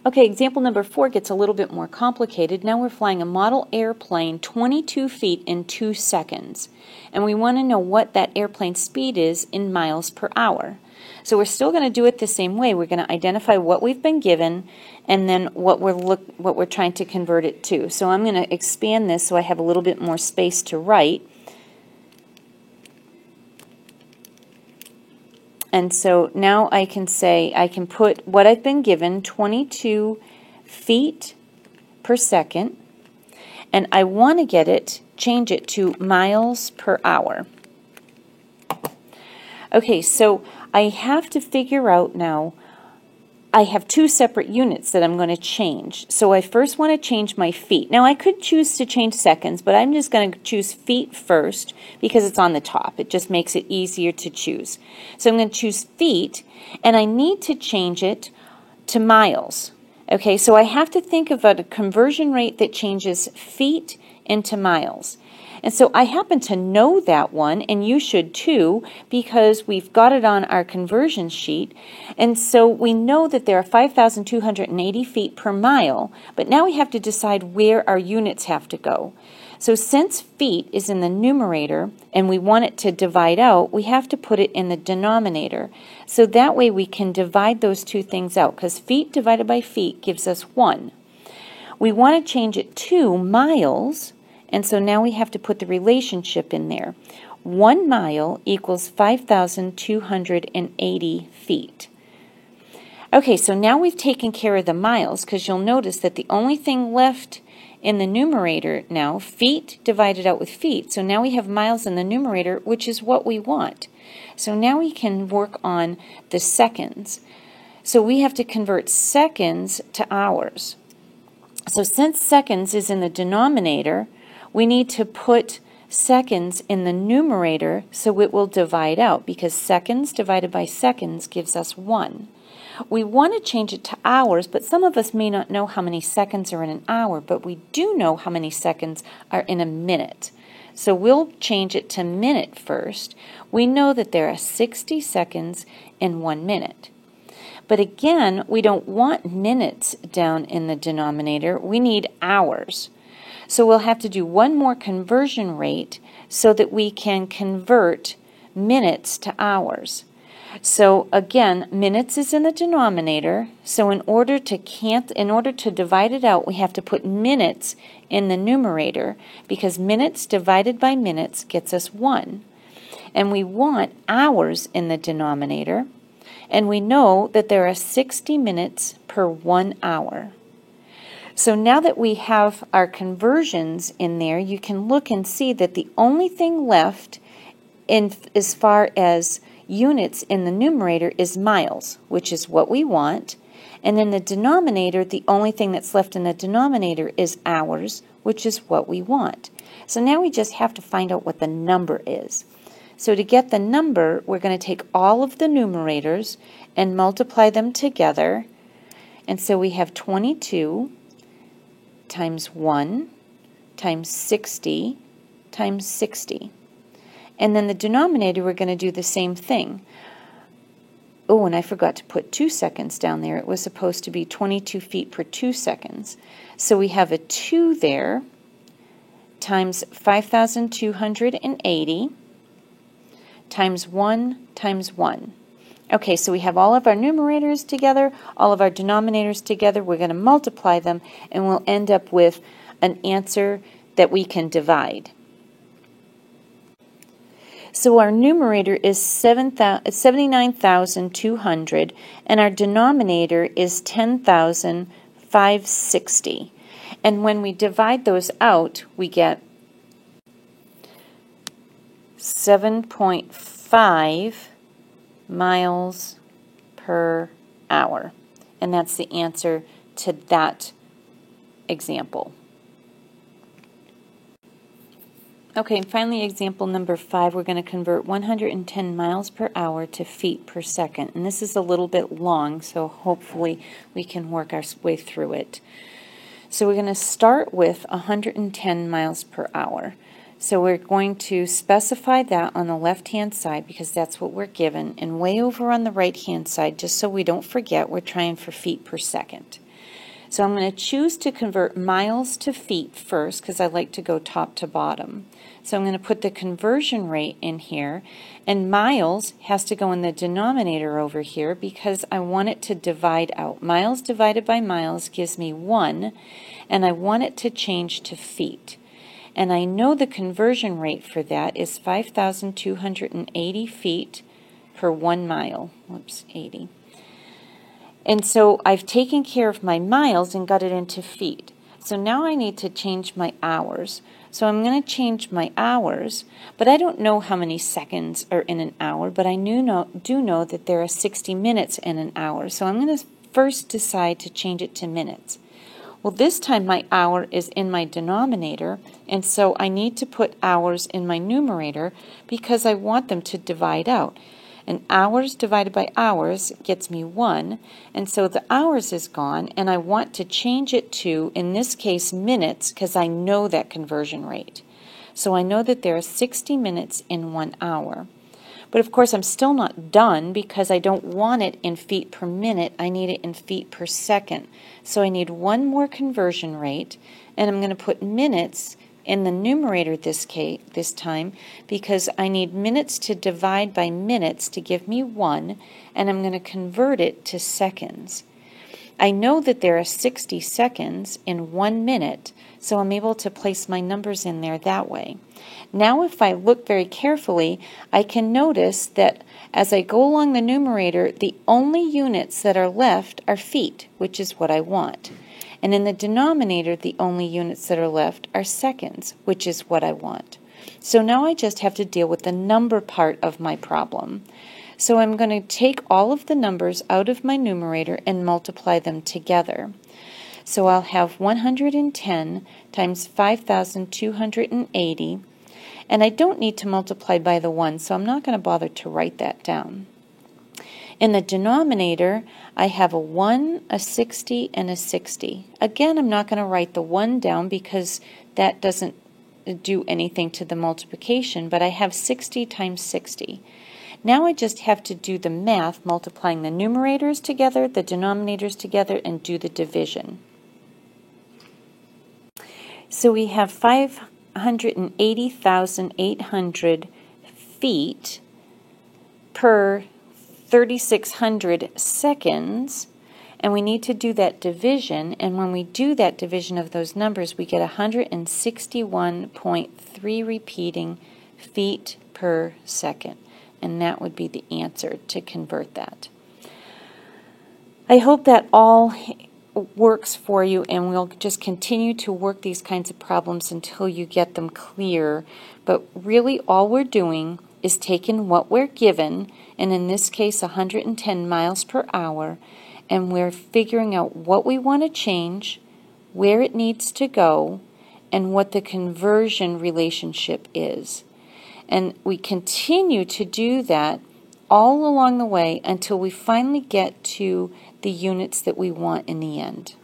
Okay, example number 4 gets a little bit more complicated. Now we're flying a model airplane 22 feet in 2 seconds. And we want to know what that airplane speed is in miles per hour. So we're still going to do it the same way. We're going to identify what we've been given and then what we're trying to convert it to. So I'm going to expand this so I have a little bit more space to write. And so now I can say, I can put what I've been given, 22 feet per second, and I want to change it to miles per hour. Okay, so I have to figure out now, I have 2 separate units that I'm going to change. So I first want to change my feet. Now I could choose to change seconds, but I'm just going to choose feet first because it's on the top. It just makes it easier to choose. So I'm going to choose feet, and I need to change it to miles. Okay, so I have to think about a conversion rate that changes feet into miles. And so I happen to know that one, and you should too, because we've got it on our conversion sheet. And so we know that there are 5,280 feet per mile, but now we have to decide where our units have to go. So since feet is in the numerator and we want it to divide out, we have to put it in the denominator. So that way we can divide those 2 things out, because feet divided by feet gives us 1. We want to change it to miles. And so now we have to put the relationship in there. 1 mile equals 5,280 feet. Okay, so now we've taken care of the miles, because you'll notice that the only thing left in the numerator now, feet divided out with feet. So now we have miles in the numerator, which is what we want. So now we can work on the seconds. So we have to convert seconds to hours. So since seconds is in the denominator, we need to put seconds in the numerator so it will divide out, because seconds divided by seconds gives us 1. We want to change it to hours, but some of us may not know how many seconds are in an hour, but we do know how many seconds are in a minute. So we'll change it to minute first. We know that there are 60 seconds in 1 minute. But again, we don't want minutes down in the denominator. We need hours. So we'll have to do one more conversion rate so that we can convert minutes to hours. So again, minutes is in the denominator, so in order to divide it out, we have to put minutes in the numerator, because minutes divided by minutes gets us 1. And we want hours in the denominator, and we know that there are 60 minutes per 1 hour. So now that we have our conversions in there, you can look and see that the only thing left as far as units in the numerator is miles, which is what we want. And in the denominator, the only thing that's left in the denominator is hours, which is what we want. So now we just have to find out what the number is. So to get the number, we're going to take all of the numerators and multiply them together. And so we have 22 times 1 times 60 times 60. And then the denominator, we're going to do the same thing. Oh, and I forgot to put 2 seconds down there. It was supposed to be 22 feet per 2 seconds. So we have a 2 there times 5,280 times 1 times 1. Okay, so we have all of our numerators together, all of our denominators together. We're going to multiply them, and we'll end up with an answer that we can divide. So our numerator is 79,200, and our denominator is 10,560. And when we divide those out, we get 7.5 miles per hour. And that's the answer to that example. Okay, and finally example number 5, we're going to convert 110 miles per hour to feet per second. And this is a little bit long, so hopefully we can work our way through it. So we're going to start with 110 miles per hour. So we're going to specify that on the left-hand side because that's what we're given. And way over on the right-hand side, just so we don't forget, we're trying for feet per second. So I'm going to choose to convert miles to feet first because I like to go top to bottom. So I'm going to put the conversion rate in here, and miles has to go in the denominator over here because I want it to divide out. Miles divided by miles gives me 1, and I want it to change to feet. And I know the conversion rate for that is 5,280 feet per 1 mile. Whoops, 80. And so I've taken care of my miles and got it into feet. So now I need to change my hours. So I'm going to change my hours, but I don't know how many seconds are in an hour, but I do know that there are 60 minutes in an hour. So I'm going to first decide to change it to minutes. Well, this time my hour is in my denominator, and so I need to put hours in my numerator because I want them to divide out. And hours divided by hours gets me 1, and so the hours is gone, and I want to change it to, in this case, minutes, because I know that conversion rate. So I know that there are 60 minutes in 1 hour. But of course I'm still not done because I don't want it in feet per minute, I need it in feet per second. So I need one more conversion rate, and I'm going to put minutes in the numerator this time because I need minutes to divide by minutes to give me 1, and I'm going to convert it to seconds. I know that there are 60 seconds in 1 minute, so I'm able to place my numbers in there that way. Now if I look very carefully, I can notice that as I go along the numerator, the only units that are left are feet, which is what I want. And in the denominator, the only units that are left are seconds, which is what I want. So now I just have to deal with the number part of my problem. So I'm going to take all of the numbers out of my numerator and multiply them together. So I'll have 110 times 5,280, and I don't need to multiply by the 1, so I'm not going to bother to write that down. In the denominator, I have a 1, a 60, and a 60. Again, I'm not going to write the 1 down because that doesn't do anything to the multiplication, but I have 60 times 60. Now I just have to do the math, multiplying the numerators together, the denominators together, and do the division. So we have 580,800 feet per 3,600 seconds, and we need to do that division, and when we do that division of those numbers, we get 161.3 repeating feet per second, and that would be the answer to convert that. I hope that all works for you, and we'll just continue to work these kinds of problems until you get them clear, but really all we're doing is taking what we're given, and in this case 110 miles per hour, and we're figuring out what we want to change, where it needs to go, and what the conversion relationship is. And we continue to do that all along the way until we finally get to the units that we want in the end.